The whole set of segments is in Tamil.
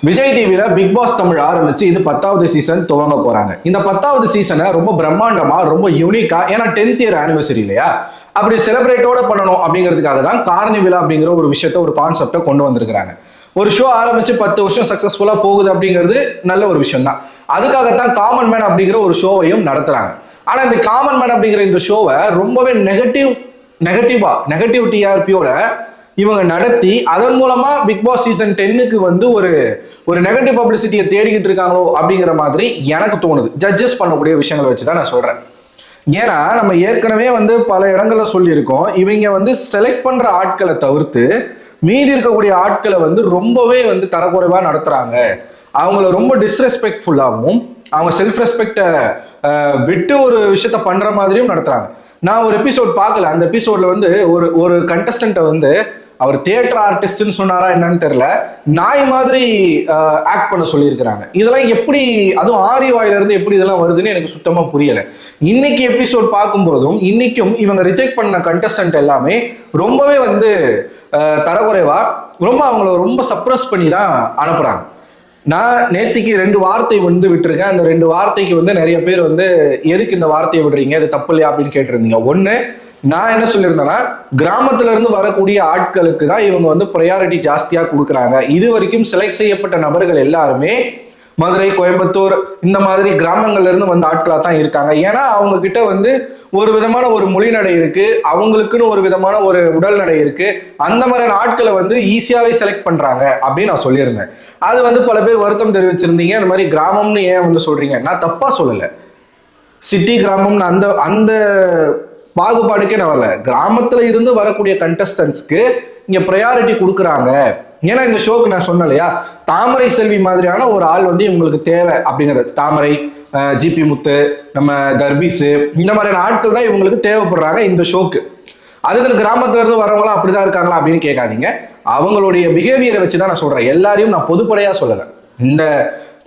விஜய் டிவில பிக் பாஸ் தமிழ் ஆரம்பிச்சு இது 10வது சீசன் துவங்க போறாங்க. இந்த 10வது சீசனை ரொம்ப பிரம்மாண்டமா, ரொம்ப யூனிக்கா, ஏன்னா 10th இயர் ஆனிவர்சரி இல்லையா, அப்படி செலிப்ரேட்டோட பண்ணணும் அப்படிங்கிறதுக்காக தான் கார்னிவிலா அப்படிங்கிற ஒரு விஷயத்த, ஒரு கான்செப்டை கொண்டு வந்திருக்கிறாங்க. ஒரு ஷோ ஆரம்பிச்சு 10 வருஷம் சக்சஸ்ஃபுல்லா போகுது அப்படிங்கிறது நல்ல ஒரு விஷயம் தான். அதுக்காகத்தான் காமன் மேன் அப்படிங்கிற ஒரு ஷோவையும் நடத்துறாங்க. ஆனா இந்த காமன் மேன் அப்படிங்கிற இந்த ஷோவை ரொம்பவே நெகட்டிவ் டிஆர்பியோட இவங்க நடத்தி அதன் மூலமா பிக் பாஸ் சீசன் 10க்கு வந்து ஒரு நெகட்டிவ் பப்ளிசிட்டியை தேடிக்கிட்டு இருக்காங்களோ அப்படிங்கிற மாதிரி எனக்கு தோணுது. ஜட்ஜஸ் பண்ணக்கூடிய விஷயங்களை வச்சுதான் நான் சொல்றேன். ஏன்னா நம்ம ஏற்கனவே வந்து பல இடங்கள்ல சொல்லியிருக்கோம், இவங்க வந்து செலக்ட் பண்ற ஆட்களை தவிர்த்து மீதி இருக்கக்கூடிய ஆட்களை வந்து ரொம்பவே வந்து தரக்குறைவா நடத்துறாங்க. அவங்கள ரொம்ப டிஸ்ரெஸ்பெக்ட்ஃபுல்லாகவும் அவங்க செல்ஃப் ரெஸ்பெக்டை விட்டு ஒரு விஷயத்த பண்ற மாதிரியும் நடத்துறாங்க. நான் ஒரு எபிசோட் பார்க்கல. அந்த எபிசோட்ல வந்து ஒரு கண்டஸ்டன்ட்டை வந்து அவர் தியேட்டர் ஆர்டிஸ்ட்னு சொன்னாரா என்னன்னு தெரியல, நாய் மாதிரி ஆக்ட் பண்ண சொல்லியிருக்கிறாங்க. இதெல்லாம் எப்படி, அதுவும் ஆரி வாயில இருந்து எப்படி இதெல்லாம் வருதுன்னு எனக்கு சுத்தமா புரியல. இன்னைக்கு எபிசோட் பார்க்கும்போதும் இன்னைக்கும் இவங்க ரிஜெக்ட் பண்ண கண்டஸ்டன்ட் எல்லாமே ரொம்பவே வந்து தரக்குறைவா, அவங்கள ரொம்ப சப்ரஸ் பண்ணி தான் அனுப்புறாங்க. நான் நேத்திக்கு 2 வார்த்தை வந்து விட்டுருக்கேன். அந்த 2 வார்த்தைக்கு வந்து நிறைய பேர் வந்து எதுக்கு இந்த வார்த்தையை விடுறீங்க, இது தப்பு இல்லையா அப்படின்னு கேட்டிருந்தீங்க. ஒண்ணு, நான் என்ன சொல்லியிருந்தேன்னா, கிராமத்துல இருந்து வரக்கூடிய ஆட்களுக்கு தான் இவங்க வந்து ப்ரையாரிட்டி ஜாஸ்தியா கொடுக்குறாங்க. இது வரைக்கும் செலக்ட் செய்யப்பட்ட நபர்கள் எல்லாருமே மதுரை, கோயம்புத்தூர் இந்த மாதிரி கிராமங்கள்ல இருந்து வந்த ஆட்களா தான் இருக்காங்க. ஏன்னா அவங்க கிட்ட வந்து ஒரு விதமான ஒரு மொழி நடை இருக்கு, அவங்களுக்குன்னு ஒரு விதமான ஒரு உடல் நடை இருக்கு. அந்த மாதிரியான ஆட்களை வந்து ஈஸியாவே செலக்ட் பண்றாங்க அப்படின்னு நான் சொல்லியிருந்தேன். அது வந்து பல பேர் வருத்தம் தெரிவிச்சிருந்தீங்க. அந்த மாதிரி கிராமம்னு ஏன் வந்து சொல்றீங்க, நான் தப்பா சொல்லல. சிட்டி கிராமம்னு அந்த பாகுபாடுக்கே நான் வரல. கிராமத்துல இருந்து வரக்கூடிய கண்டஸ்டன்ஸ்க்கு இங்க ப்ரையாரிட்டி கொடுக்குறாங்க. ஏன்னா இந்த ஷோக்கு நான் சொன்னேன் இல்லையா, தாமரை செல்வி மாதிரியான ஒரு ஆள் வந்து இவங்களுக்கு தேவை அப்படிங்கிறது. தாமரை, ஜிபி முத்து, நம்ம தர்பீஸ், இந்த மாதிரியான ஆட்கள் தான் இவங்களுக்கு தேவைப்படுறாங்க இந்த ஷோக்கு. அதுக்கு கிராமத்துல இருந்து வரவங்களாம் அப்படிதான் இருக்காங்களா அப்படின்னு கேட்காதீங்க. அவங்களுடைய பிஹேவியரை வச்சுதான் நான் சொல்றேன். எல்லாரையும் நான் பொதுப்படையா சொல்லல. இந்த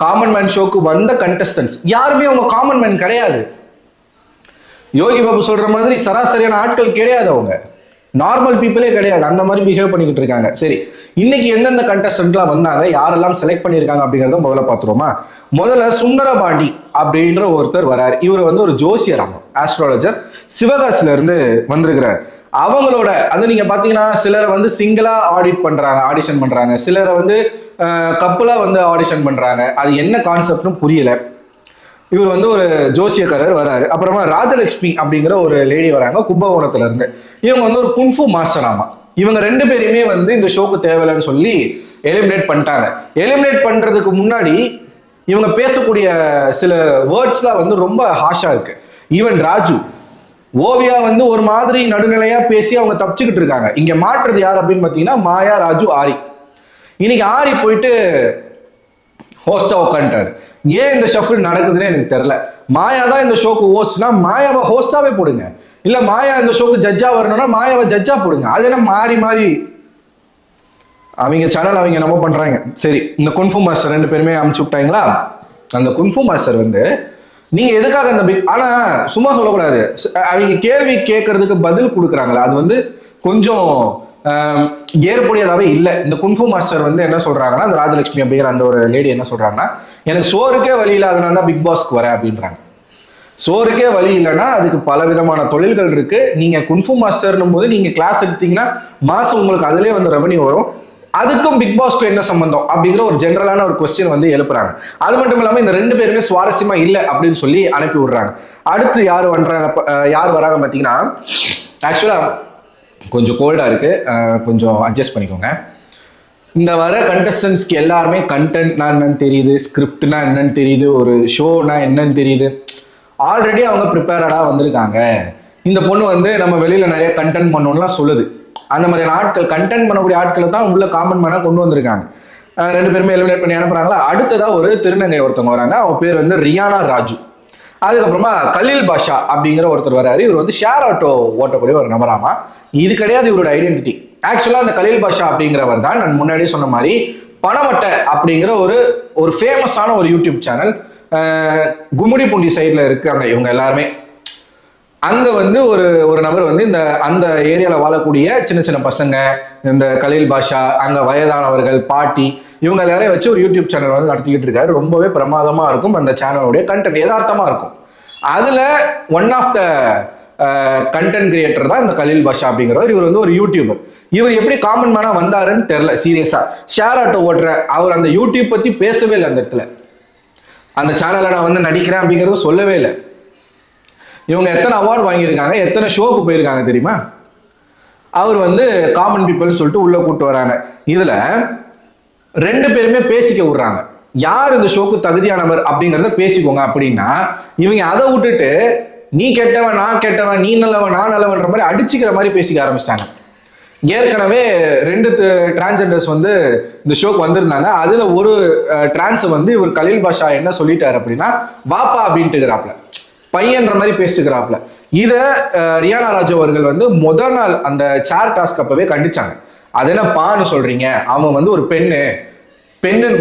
காமன் மேன் ஷோக்கு வந்த கண்டஸ்டன்ஸ் யாருமே அவங்க காமன் மேன் கிடையாது. யோகி பாபு சொல்ற மாதிரி சராசரியான ஆட்கள் கிடையாது, அவங்க நார்மல் பீப்புளே கிடையாது. அந்த மாதிரி பிஹேவ் பண்ணிக்கிட்டு இருக்காங்க. சரி, இன்னைக்கு எந்தெந்த கண்டஸ்டன்ட்லாம் வந்தாங்க, யாரெல்லாம் செலக்ட் பண்ணியிருக்காங்க அப்படிங்கிறத முதல்ல பார்த்துருவோமா. முதல்ல சுந்தரபாண்டி அப்படின்ற ஒருத்தர் வராரு. இவர் வந்து ஒரு ஜோசியர், ஆஸ்ட்ராலஜர், சிவகாசில இருந்து வந்திருக்கிறார். அவங்களோட அது நீங்க பாத்தீங்கன்னா சிலரை வந்து சிங்கிளா ஆடிஷன் பண்றாங்க, சிலரை வந்து கப்புலா வந்து ஆடிஷன் பண்றாங்க. அது என்ன கான்செப்ட்னு புரியல. இவர் வந்து ஒரு ஜோசியக்காரர் வராரு. அப்புறமா ராஜலட்சுமி அப்படிங்கிற ஒரு லேடி வராங்க கும்பகோணத்துல இருந்து. இவங்க வந்து ஒரு குன்ஃபு மாஸ்டர். ஆமா, இவங்க 2 பேருமே வந்து இந்த ஷோக்கு தேவையில்லைன்னு சொல்லி எலிமினேட் பண்ணிட்டாங்க. எலிமினேட் பண்றதுக்கு முன்னாடி இவங்க பேசக்கூடிய சில வேர்ட்ஸ்லாம் வந்து ரொம்ப ஹாஷா இருக்கு. ஈவன் ராஜு, ஓவியா வந்து ஒரு மாதிரி நடுநிலையா பேசி அவங்க தப்பிச்சுக்கிட்டு இருக்காங்க. இங்க மாற்றுறது யார் அப்படின்னு பாத்தீங்கன்னா மாயா, ராஜு, ஆரி. இன்னைக்கு ஆரி போயிட்டு ஹோஸ்டா உட்காந்துட்டாரு. ஏன் இந்த ஷஃபிள் நடக்குதுன்னு எனக்கு தெரியல. மாயா தான் இந்த ஷோக்கு ஹோஸ்ட்னா மாயாவை ஹோஸ்டாவே போடுங்க, இல்ல மாயா இந்த ஷோக்கு ஜட்ஜா வரணும்னா மாயாவை ஜட்ஜா போடுங்க. அது என்ன மாறி அவங்க சேனல் அவங்க நம்ம பண்றாங்க. சரி, இந்த குன்ஃபு மாஸ்டர் 2 பேருமே அமுச்சு விட்டாங்களா. அந்த குன்ஃபு மாஸ்டர் வந்து நீங்க எதுக்காக அந்த ஆனா சும்மா சொல்லக்கூடாது, அவங்க கேள்வி கேட்கறதுக்கு பதில் கொடுக்குறாங்களா, அது வந்து கொஞ்சம் ஏற்புடையதாவே இல்லை. இந்த குன்ஃபு மாஸ்டர் வந்து என்ன சொல்றாங்கன்னா, அந்த ராஜலட்சுமி அப்படிங்கிற அந்த ஒரு லேடி என்ன சொல்றாங்கன்னா, எனக்கு சோறுக்கே வழி இல்லாதனால தான் பிக் பாஸ்க்கு வரேன் அப்படின்றாங்க. சோறுக்கே வழி இல்லைன்னா அதுக்கு பல விதமான தொழில்கள் இருக்கு. நீங்க குன்ஃபு மாஸ்டர்னும் போது நீங்க கிளாஸ் எடுத்தீங்கன்னா மாசம் உங்களுக்கு அதுலேயே வந்து ரெவன்யூ வரும். அதுக்கும் பிக் பாஸ்க்கு என்ன சம்பந்தம் அப்படிங்கிற ஒரு ஜென்ரலான ஒரு கொஸ்டின் வந்து எழுப்புறாங்க. அது மட்டும் இல்லாம இந்த 2 பேருமே சுவாரஸ்யமா இல்லை அப்படின்னு சொல்லி அனுப்பி விடுறாங்க. அடுத்து யார் வராங்க பார்த்தீங்கன்னா, ஆக்சுவலா கொஞ்சம் கோல்டா இருக்கு, கொஞ்சம் அட்ஜஸ்ட் பண்ணிக்கோங்க. இந்த வர கண்டஸ்டன்ஸ்க்கு எல்லாருமே கண்டென்ட்னா என்னன்னு தெரியுது, ஸ்கிரிப்ட்னா என்னன்னு தெரியுது, ஒரு ஷோனா என்னன்னு தெரியுது. ஆல்ரெடி அவங்க ப்ரிப்பேரடா வந்திருக்காங்க. இந்த பொண்ணு வந்து நம்ம வெளியில நிறைய கண்டென்ட் பண்ணணும்லாம் சொல்லுது. அந்த மாதிரியான ஆட்கள், கண்டென்ட் பண்ணக்கூடிய ஆட்களை தான் உள்ள காமன் மேனா கொண்டு வந்திருக்காங்க. 2 பேருமே எலிமினேட் பண்ணி அனுப்புறாங்களா. அடுத்ததா ஒரு திருநங்கை ஒருத்தவங்க வராங்க. அவங்க பேர் வந்து ரியானா ராஜு. அதுக்கப்புறமா கலீல் பாஷா அப்படிங்கிற ஒருத்தர் வராரு. இவர் வந்து ஷேர் ஆட்டோ ஓட்டக்கூடிய ஒரு நபராமா. இது கிடையாது இவரோட ஐடென்டிட்டி. ஆக்சுவலா அந்த கலீல் பாஷா அப்படிங்கிறவர் தான் நான் முன்னாடியே சொன்ன மாதிரி பணவட்டை அப்படிங்கிற ஒரு ஃபேமஸான ஒரு யூடியூப் சேனல் கும்மிடிப்பூண்டி சைட்ல இருக்காங்க. இவங்க எல்லாருமே அங்க வந்து ஒரு ஒரு நபர் வந்து அந்த ஏரியால வாழக்கூடிய சின்ன சின்ன பசங்க, இந்த கலீல் பாஷா, அங்க வயதானவர்கள், பாட்டி, இவங்க எல்லாரையும் வச்சு ஒரு யூடியூப் சேனல் வந்து நடத்திக்கிட்டு இருக்காரு. ரொம்பவே பிரமாதமா இருக்கும் அந்த சேனலுடைய கண்டென்ட், யதார்த்தமா இருக்கும். அதுல one of the content creator தான் இந்த கலீல் பாஷா அப்படிங்கிறவர். இவர் வந்து ஒரு யூடியூபர். இவர் எப்படி காமன் மேனா வந்தாருன்னு தெரியல. சீரியஸா ஷேர் ஆட்டோ ஓட்டுற அவர் அந்த யூடியூப் பத்தி பேசவே இல்லை. அந்த இடத்துல அந்த சேனல்ல நான் வந்து நடிக்கிறேன் அப்படிங்கறது சொல்லவே இல்லை. இவங்க எத்தனை அவார்டு வாங்கியிருக்காங்க, எத்தனை ஷோக்கு போயிருக்காங்க தெரியுமா? அவர் வந்து காமன் பீப்புள் சொல்லிட்டு உள்ள கூட்டு வராங்க. இதுல 2 பேருமே பேசிக்க விடுறாங்க. யார் இந்த ஷோக்கு தகுதியானவர் அப்படிங்கறத பேசிக்கோங்க அப்படின்னா, இவங்க அதை விட்டுட்டு நீ கெட்டவன் நான் கெட்டவன், நீ நல்லவன் நான் நல்லவன்ற மாதிரி அடிச்சுக்கிற மாதிரி பேசிக்க ஆரம்பிச்சிட்டாங்க. ஏற்கனவே 2 டிரான்ஸ்ஜெண்டர்ஸ் வந்து இந்த ஷோக்கு வந்திருந்தாங்க. அதுல ஒரு டிரான்ஸ் வந்து இவர் கலீல் பாஷா என்ன சொல்லிட்டாரு அப்படின்னா, வாப்பா அப்படின்ட்டுக்கிறாப்ல, பையன்ற மாதிரி பேசுகிறாப்ல. இத ரியானா ராஜு அவர்கள் வந்து முதல் நாள் அந்த சேர் டாஸ்க் அப்பவே கண்டிச்சாங்க. அது என்ன பான்னு சொல்றீங்க, அவன் வந்து ஒரு பெண்ணு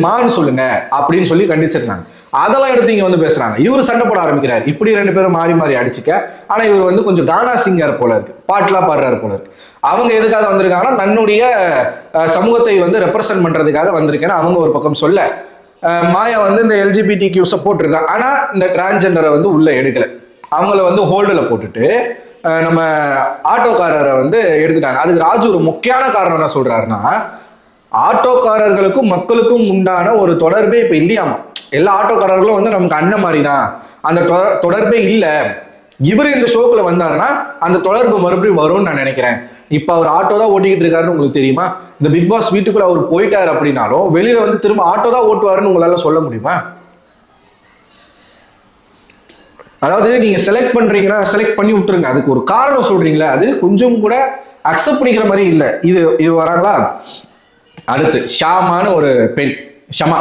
மான்னு சொல்லுங்க அப்படின்னு சொல்லி கண்டிச்சிருந்தாங்க. அதெல்லாம் எடுத்து இங்க வந்து பேசுறாங்க. இவர் சண்டை போட ஆரம்பிக்கிறார். இப்படி 2 பேரும் மாறி மாறி அடிச்சுக்க. ஆனா இவர் வந்து கொஞ்சம் கானா சிங்கர் போல இருக்கு, பாட்டுலாம் பாடுறாரு போல இருக்கு. அவங்க எதுக்காக வந்திருக்காங்கன்னா, தன்னுடைய சமூகத்தை வந்து ரெப்ரசென்ட் பண்றதுக்காக வந்திருக்கேன்னு அவங்க ஒரு பக்கம் சொல்ல, மாயா வந்து இந்த LGBTQ சப்போர்ட் இருக்கா. ஆனா இந்த டிரான்ஸ்ஜெண்டரை வந்து உள்ள எடுக்கல. அவங்கள வந்து ஹோல்டில் போட்டுட்டு நம்ம ஆட்டோக்காரரை வந்து எடுத்துட்டாங்க. அதுக்கு ராஜு ஒரு முக்கியமான காரணம் என்ன சொல்றாருன்னா, ஆட்டோக்காரர்களுக்கும் மக்களுக்கும் உண்டான ஒரு தொடர்பே இப்ப இல்லையாமா. எல்லா ஆட்டோக்காரர்களும் வந்து நமக்கு அண்ணன் மாதிரி தான், அந்த தொடர்பே இல்லை. இவர் இந்த ஷோக்குள்ள வந்தாருன்னா அந்த தொடர்பு மறுபடியும் வரும்னு நான் நினைக்கிறேன். இப்ப அவர் ஆட்டோ தான் ஓட்டிக்கிட்டு இருக்காருன்னு உங்களுக்கு தெரியுமா? இந்த பிக் பாஸ் வீட்டுக்குள்ள அவர் போயிட்டாரு அப்படின்னாலும் வெளியில வந்து திரும்ப ஆட்டோ தான் ஓட்டுவாருன்னு உங்களால சொல்ல முடியுமா? அதாவது நீங்க செலக்ட் பண்றீங்கன்னா செலக்ட் பண்ணி விட்டுருங்க. அதுக்கு ஒரு காரணம் சொல்றீங்களா, அது கொஞ்சம் கூட அக்செப்ட் பண்ணிக்கிற மாதிரி இல்லை. இது வராங்களா? அடுத்து ஷாமான ஒரு பெண், ஷமா.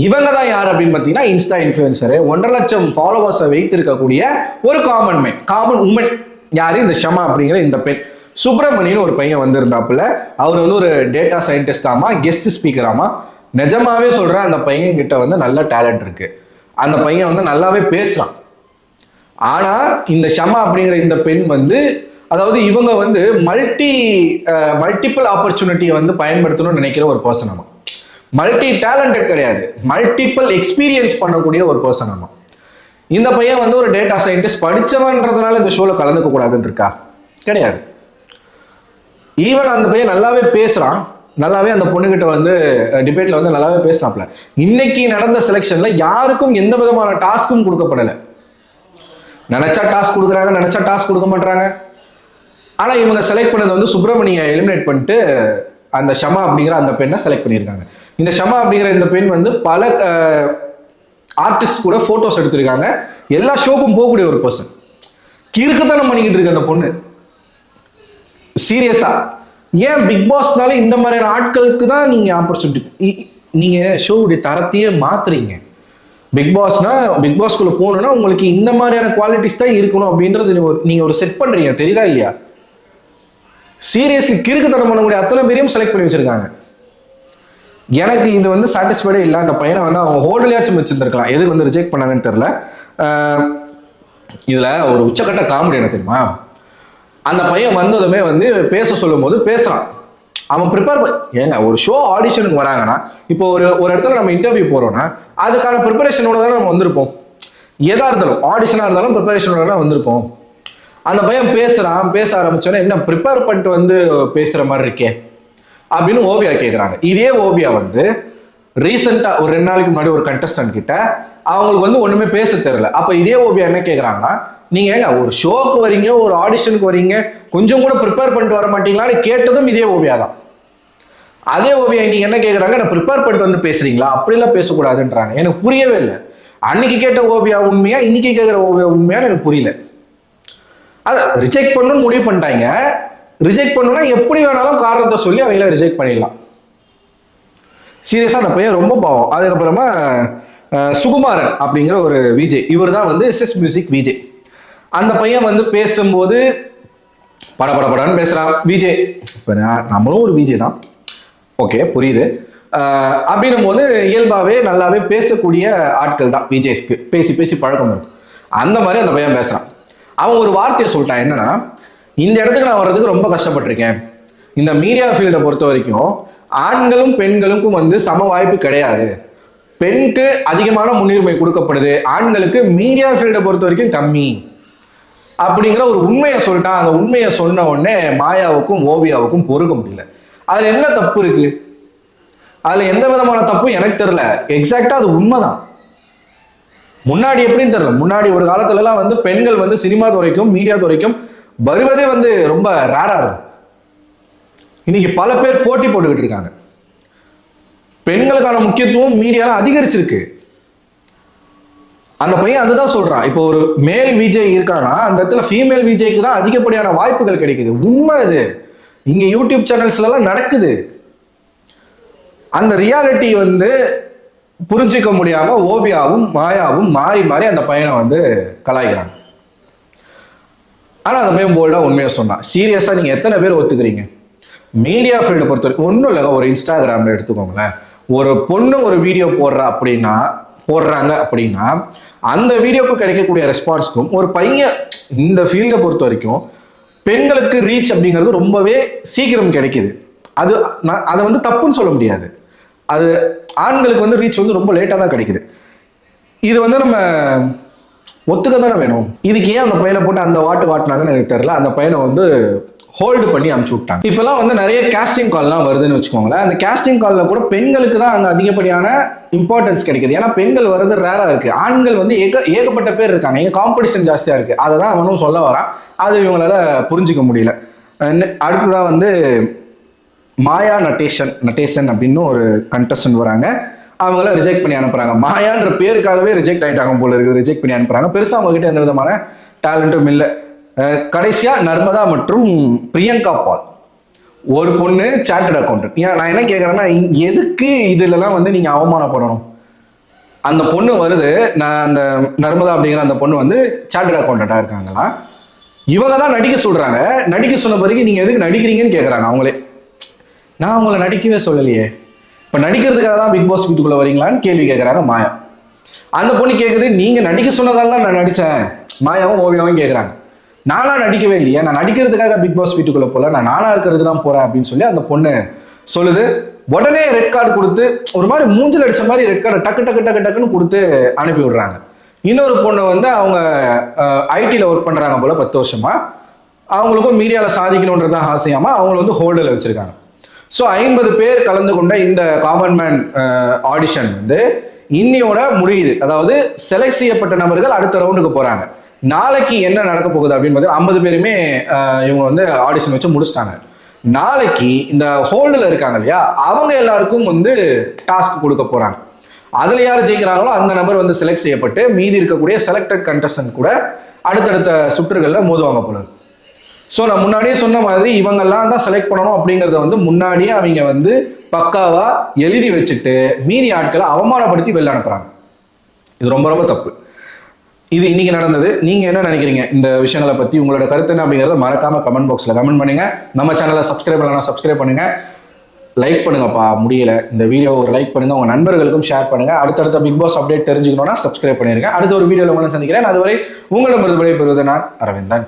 இவங்க தான் யார் அப்படின்னு பார்த்தீங்கன்னா, இன்ஸ்டா இன்ஃபுளுசர், 1.5 லட்சம் ஃபாலோவர்ஸை வைத்திருக்கக்கூடிய ஒரு காமன் உமன். யாரு? இந்த ஷமா அப்படிங்கிற இந்த பெண். சுப்பிரமணியன் ஒரு பையன் வந்திருந்தாப்புல. அவர் வந்து ஒரு டேட்டா சயின்டிஸ்ட் ஆமா, கெஸ்ட் ஸ்பீக்கர் ஆமா. நிஜமாவே சொல்றேன், அந்த பையன் கிட்ட வந்து நல்ல டேலண்ட் இருக்கு. அந்த பையன் வந்து நல்லாவே பேசுறான். ஆனா இந்த ஷமா அப்படிங்கிற இந்த பெண் வந்து, அதாவது இவங்க வந்து மல்டிபிள் ஆப்பர்ச்சுனிட்டியை வந்து பயன்படுத்தணும்னு நினைக்கிற ஒரு பர்சன் ஆமா. மல்டி டேலண்டட் கிடையாது, மல்டிபிள் எக்ஸ்பீரியன்ஸ் பண்ணக்கூடிய ஒரு பர்சன் ஆமா. இந்த பையன் வந்து ஒரு டேட்டா சயின்டிஸ்ட், படிச்சவன்றதுனால இந்த ஷோல கலந்துக்க கூடாதுன்னு இருக்கா? கிடையாது. ஈவன் அந்த பையன் நல்லாவே பேசுறான், நல்லாவே அந்த பொண்ணுகிட்ட வந்து டிபேட்ல வந்து நல்லாவே பேசினாப்ல. இன்னைக்கு நடந்த செலெக்ஷன்ல யாருக்கும் எந்த விதமான டாஸ்க்கும் கொடுக்கப்படலை. நினைச்சா டாஸ்க் கொடுக்குறாங்க, நினைச்சா டாஸ்க் கொடுக்க மாட்டாங்க. ஆனா இவங்க செலக்ட் பண்ணது வந்து சுப்பிரமணியை எலிமினேட் பண்ணிட்டு அந்த ஷமா அப்படிங்கிற அந்த பெண்ணை செலக்ட் பண்ணியிருக்காங்க. இந்த ஷமா அப்படிங்கிற இந்த பெண் வந்து பல ஆர்டிஸ்ட் கூட போட்டோஸ் எடுத்திருக்காங்க. எல்லா ஷோக்கும் போகக்கூடிய ஒரு பர்சன். கிறுக்குத்தனம் பண்ணிக்கிட்டு இருக்கு அந்த பொண்ணு. சீரியஸா ஏன் பிக் பாஸ்னால இந்த மாதிரியான ஆட்களுக்கு தான் நீங்க ஆப்பர்ச்சுனிட்டி, நீங்க ஷோவுடைய தரத்தையே மாத்துறீங்க. பிக் பாஸ்குள்ள போகணும்னா உங்களுக்கு இந்த மாதிரியான குவாலிட்டிஸ் தான் இருக்கணும் அப்படின்றது நீங்க ஒரு செட் பண்றீங்க, தெரியுதா இல்லையா? சீரியஸ்லி கிறுக்குத்தனம் பண்ணக்கூடிய அத்தனை பேரையும் செலக்ட் பண்ணி வச்சிருக்காங்க. எனக்கு இது வந்து சாட்டிஸ்ஃபைடே இல்லை. அந்த பையனை வந்து அவங்க ஹோட்டலையாச்சும் வச்சிருந்துருக்கலாம். எதுக்கு வந்து ரிஜெக்ட் பண்ணாங்கன்னு தெரியல. இதுல ஒரு உச்சக்கட்ட காமெடி என்ன தெரியுமா? அந்த பையன் வந்ததுமே வந்து பேச சொல்லும் போது பேசுறான். அவன் ப்ரிப்பேர் ஏங்க, ஒரு ஷோ ஆடிஷனுக்கு வராங்கன்னா, இப்போ ஒரு இடத்துல நம்ம இன்டர்வியூ போறோம்னா அதுக்கான ப்ரிப்பரேஷனோட தான் நம்ம வந்திருப்போம். எதா இருந்தாலும் ஆடிஷனா இருந்தாலும் ப்ரிப்பரேஷனோட தான் வந்திருப்போம். அந்த பையன் பேச ஆரம்பிச்சோன்னா, என்ன ப்ரிப்பேர் பண்ணிட்டு வந்து பேசுற மாதிரி இருக்கே அப்படின்னு ஓவியா கேட்குறாங்க. இதே ஓவியா வந்து ரீசெண்டா ஒரு 2 நாளைக்கு முன்னாடி ஒரு கண்டஸ்டன்ட் கிட்ட அவங்களுக்கு வந்து ஒண்ணுமே பேச தெரியல. அப்ப இதே ஓவியா என்ன கேட்குறாங்கன்னா, நீங்க ஏங்க ஒரு ஷோக்கு வரீங்க, ஒரு ஆடிஷனுக்கு வரீங்க, கொஞ்சம் கூட ப்ரிப்பேர் பண்ணிட்டு வர மாட்டீங்களான்னு கேட்டதும் இதே ஓவியா தான். அதே ஓவியா நீங்க என்ன கேட்குறாங்க, நான் ப்ரிப்பேர் பண்ணிட்டு வந்து பேசுறீங்களா, அப்படிலாம் பேசக்கூடாதுன்றாங்க. எனக்கு புரியவே இல்லை. அன்னைக்கு கேட்ட ஓவியா உண்மையா, இன்னைக்கு கேட்குற ஓவியா உண்மையான்னு எனக்கு புரியல. அதை ரிஜெக்ட் பண்ணணும்னு முடிவு பண்ணிட்டாங்க. ரிஜெக்ட் பண்ணணும்னா எப்படி வேணாலும் காரணத்தை சொல்லி அவங்கள ரிஜெக்ட் பண்ணிடலாம். சீரியஸா அந்த பையன் ரொம்ப பாவம். அதுக்கப்புறமா சுகுமாரன் அப்படிங்கிற ஒரு விஜய், இவர் தான் வந்து SS மியூசிக் விஜய். அந்த பையன் வந்து பேசும்போது படபடன்னு பேசுறான். விஜய் நம்மளும் ஒரு விஜய் தான், ஓகே புரியுது. அப்படின்னும் போது இயல்பாவே நல்லாவே பேசக்கூடிய ஆட்கள் தான் விஜய்ஸ்க்கு, பேசி பழக்கம் இருக்கும். அந்த மாதிரி அந்த பையன் பேசுறான். அவன் ஒரு வார்த்தையை சொல்லிட்டான், என்னன்னா இந்த இடத்துக்கு நான் வர்றதுக்கு ரொம்ப கஷ்டப்பட்டிருக்கேன். இந்த மீடியா ஃபீல்டை பொறுத்த வரைக்கும் ஆண்களும் பெண்களுக்கும் வந்து சம வாய்ப்பு கிடையாது. பெண்ணுக்கு அதிகமான முன்னுரிமை கொடுக்கப்படுது, ஆண்களுக்கு மீடியா ஃபீல்டை பொறுத்த வரைக்கும் கம்மி அப்படிங்கிற ஒரு உண்மையை சொல்லிட்டான். அந்த உண்மையை சொன்ன உடனே மாயாவுக்கும் ஓவியாவுக்கும் பொறுக்க முடியல. அதுல என்ன தப்பு இருக்கு? அதுல எந்த விதமான தப்பும் எனக்கு தெரியல. எக்ஸாக்டா அது உண்மைதான். முன்னாடி எப்படின்னு தெரியல, முன்னாடி ஒரு காலத்துல எல்லாம் வந்து பெண்கள் வந்து சினிமா துறைக்கும் மீடியா துறைக்கும் வருவதே வந்து ரொம்ப ரேரா இருக்கும். இன்னைக்கு பல பேர் போட்டி போட்டுக்கிட்டு இருக்காங்க. பெண்களுக்கான முக்கியத்துவம் மீடியால அதிகரிச்சிருக்கு. அந்த பையன் அதுதான் சொல்றான். இப்போ ஒரு மேல் விஜய் இருக்கானா அந்த இடத்துல ஃபீமேல் விஜய்க்கு தான் அதிகப்படியான வாய்ப்புகள் கிடைக்குது. உண்மை இது. இங்க யூடியூப் சேனல்ஸ்ல எல்லாம் நடக்குது. அந்த ரியாலிட்டி வந்து புரிஞ்சிக்க முடியாம ஓவியாவும் மாயாவும் மாறி மாறி அந்த பையனை வந்து கலாய்க்கிறாங்க. ஆனா அந்த பையன் போல்டா உண்மையை சொன்னான். சீரியஸா நீங்க எத்தனை பேர் ஒத்துக்கிறீங்க? மீடியா ஃபீல்டை பொறுத்த வரைக்கும் ஒன்றும் இல்லைங்க. ஒரு இன்ஸ்டாகிராம்ல எடுத்துக்கோங்களேன், ஒரு பொண்ணு ஒரு வீடியோ போடுறாங்க அப்படின்னா அந்த வீடியோக்கு கிடைக்கக்கூடிய ரெஸ்பான்ஸ்க்கும் ஒரு பையன் இந்த ஃபீல்டை பொறுத்த வரைக்கும் பெண்களுக்கு ரீச் அப்படிங்கிறது ரொம்பவே சீக்கிரம் கிடைக்குது. அது அதை வந்து தப்புன்னு சொல்ல முடியாது. அது ஆண்களுக்கு வந்து ரீச் வந்து ரொம்ப லேட்டாக தான் கிடைக்குது. இது வந்து நம்ம ஒத்துக்க தானே வேணும். இதுக்கு ஏன் அந்த பையனை போட்டு அந்த வாட்டினாங்கன்னு எனக்கு தெரியல. அந்த பையனை வந்து ஹோல்டு பண்ணி அனுப்பிச்சு விட்டாங்க. இப்பெல்லாம் வந்து நிறைய கேஸ்டிங் கால்லாம் வருதுன்னு வச்சுக்கோங்களேன். அந்த கேஸ்டிங் காலில் கூட பெண்களுக்கு தான் அங்கே அதிகப்படியான இம்பார்ட்டன்ஸ் கிடைக்குது. ஏன்னா பெண்கள் வர்றது ரேரா இருக்கு. ஆண்கள் வந்து ஏகப்பட்ட பேர் இருக்காங்க. இங்கே காம்படிஷன் ஜாஸ்தியா இருக்கு. அதை தான் அவனும் சொல்ல வரான். அது இவங்களால புரிஞ்சிக்க முடியல. அடுத்ததான் வந்து மாயா நட்டேசன் அப்படின்னு ஒரு கண்டஸ்டன்ட் வராங்க. அவங்கள ரிஜெக்ட் பண்ணி அனுப்புறாங்க. மாயான்ற பேருக்காகவே ரிஜெக்ட் ஆயிட்டாங்க போல இருக்கு. ரிஜெக்ட் பண்ணி அனுப்புறாங்க. பெருசா அவங்க கிட்ட எந்த விதமான டேலண்ட்டும் இல்லை. கடைசியா நர்மதா மற்றும் பிரியங்கா பால், ஒரு பொண்ணு சார்ட்டர்ட் அக்கௌண்டன்ட். நான் என்ன கேட்கறேன்னா, எதுக்கு இதுலலாம் வந்து நீங்க அவமானப்படணும்? அந்த பொண்ணு வருது, நான் அந்த நர்மதா அப்படிங்கிற அந்த பொண்ணு வந்து சார்ட்டர்ட் அக்கௌண்டண்டா இருக்காங்களா? இவங்க தான் நடிக்க சொல்றாங்க. நடிக்க சொன்ன பிறகு நீங்க எதுக்கு நடிக்கிறீங்கன்னு கேட்கறாங்க அவங்களே. நான் அவங்கள நடிக்கவே சொல்லலையே. இப்ப நடிக்கிறதுக்காக தான் பிக் பாஸ் வீட்டுக்குள்ள வரீங்களான்னு கேள்வி கேட்கறாங்க மாயா. அந்த பொண்ணு கேட்குது, நீங்க நடிக்க சொன்னதால தான் நான் நடிச்சேன். மாயாவும் ஓவியாவும் கேட்கறாங்க. நானா நடிக்கவே இல்லையா, நான் நடிக்கிறதுக்காக பிக் பாஸ் வீட்டுக்குள்ள போல, நான் நானா இருக்கிறதுக்கு தான் போறேன் அப்படின்னு சொல்லி அந்த பொண்ணு சொல்லுது. உடனே ரெட் கார்டு கொடுத்து, ஒரு மாதிரி மூஞ்சில் அடிச்ச மாதிரி ரெட் கார்டு டக்குன்னு கொடுத்து அனுப்பி விடுறாங்க. இன்னொரு பொண்ணு வந்து அவங்க ஐடியில் ஒர்க் பண்றாங்க போல 10 வருஷமா. அவங்களுக்கும் மீடியாவில் சாதிக்கணுன்றதான் ஆசையாமா அவங்களை வந்து ஹோல்டில் வச்சிருக்காங்க. ஸோ 50 பேர் கலந்து கொண்ட இந்த காமன் மேன் ஆடிஷன் வந்து இன்னையோட முடியுது. அதாவது செலக்ட் செய்யப்பட்ட நபர்கள் அடுத்த ரவுண்டுக்கு போறாங்க. நாளைக்கு என்ன நடக்க போகுது அப்படின்னு 50 பேருமே இவங்க வந்து ஆடிஷன் வச்சு முடிச்சிட்டாங்க. நாளைக்கு இந்த ஹோல்டில் இருக்காங்க இல்லையா, அவங்க எல்லாருக்கும் வந்து டாஸ்க் கொடுக்க போறாங்க. அதுல யார் ஜெயிக்கிறாங்களோ அந்த நபர் வந்து செலக்ட் செய்யப்பட்டு மீதி இருக்கக்கூடிய செலக்டட் கண்டஸ்டன்ட் கூட அடுத்தடுத்த சுற்றுகள்ல மோதுவாங்க போல. ஸோ நான் முன்னாடியே சொன்ன மாதிரி இவங்கெல்லாம் தான் செலக்ட் பண்ணணும் அப்படிங்கிறத வந்து முன்னாடியே அவங்க வந்து பக்காவா எழுதி வச்சுட்டு மீதி ஆட்களை அவமானப்படுத்தி வெளில அனுப்புறாங்க. இது ரொம்ப ரொம்ப தப்பு. இது இன்னைக்கு நடந்தது. நீங்க என்ன நினைக்கிறீங்க இந்த விஷயங்களை பத்தி? உங்களோட கருத்து என்ன அப்படிங்கறத மறக்காம கமெண்ட் பாக்ஸ்ல கமெண்ட் பண்ணுங்க. நம்ம சேனலை சப்ஸ்கிரைப் பண்ணலாம், சப்ஸ்கிரைப் பண்ணுங்க. லைக் பண்ணுங்கப்பா, முடியல. இந்த வீடியோ ஒரு லைக் பண்ணுங்க, உங்க நண்பர்களுக்கும் ஷேர் பண்ணுங்க. அடுத்தடுத்த பிக் பாஸ் அப்டேட் தெரிஞ்சுக்கணும்னா சப்ஸ்கிரைப் பண்ணிருங்க. அடுத்த ஒரு வீடியோல உங்களை சந்திக்கிறேன். அதுவரை உங்களிடமிருந்து விடைபெறுவது நான் அரவிந்தன்.